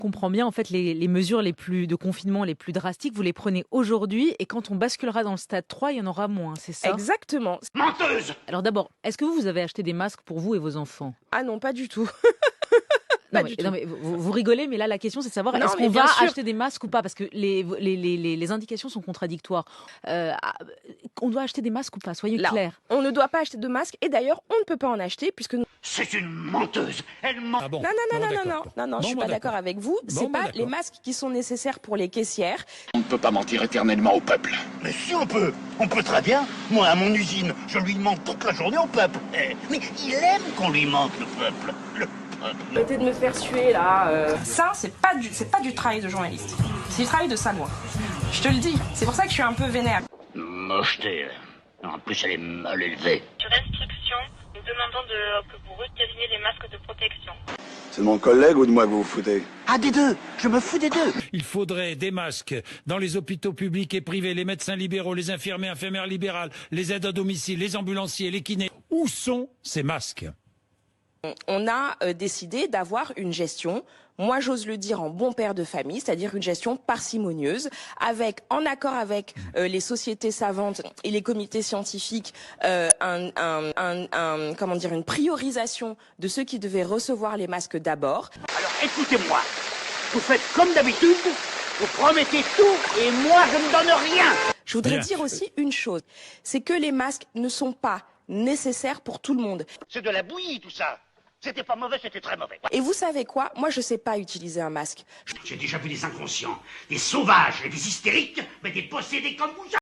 comprend bien, en fait, les mesures de confinement les plus drastiques, vous les prenez aujourd'hui et quand on basculera dans le stade 3, il y en aura moins, c'est ça? Exactement. Menteuse! Alors d'abord, est-ce que vous avez acheté des masques pour vous et vos enfants? Ah non, pas du tout. Non Pas du mais, non, tout. mais vous rigolez, mais là la question c'est de savoir Non, est-ce mais qu'on bien va sûr. acheter des masques ou pas? Parce que les indications sont contradictoires. On doit acheter des masques ou pas? Soyez Là, clairs. on ne doit pas acheter de masques et d'ailleurs, on ne peut pas en acheter puisque nous... C'est une menteuse! Elle ment! Ah bon? Non, Bon, je suis pas d'accord avec vous. C'est Bon, pas d'accord. les masques qui sont nécessaires pour les caissières. On ne peut pas mentir éternellement au peuple. Mais si on peut très bien. Moi, à mon usine, je lui mente toute la journée au peuple. Mais il aime qu'on lui mente, le peuple. Arrêtez de me faire suer là. Ça, c'est pas du travail de journaliste. C'est du travail de Sagouin. Je te le dis. C'est pour ça que je suis un peu vénère. Mocheté. En plus, elle est mal élevée. Sur instruction, nous demandons que vous retiriez les masques de protection. C'est de mon collègue ou de moi que vous vous foutez? Ah, des deux! Je me fous des deux! Il faudrait des masques dans les hôpitaux publics et privés, les médecins libéraux, les infirmiers, infirmières libérales, les aides à domicile, les ambulanciers, les kinés. Où sont ces masques? On a décidé d'avoir une gestion, moi j'ose le dire en bon père de famille, c'est-à-dire une gestion parcimonieuse, en accord avec les sociétés savantes et les comités scientifiques, une priorisation de ceux qui devaient recevoir les masques d'abord. Alors écoutez-moi, vous faites comme d'habitude, vous promettez tout et moi je ne donne rien. Je voudrais Bien. dire aussi une chose, c'est que les masques ne sont pas nécessaires pour tout le monde. C'est de la bouillie tout ça. C'était pas mauvais, c'était très mauvais. Et vous savez quoi? Moi je sais pas utiliser un masque. J'ai déjà vu des inconscients, des sauvages et des hystériques, mais des possédés comme vous.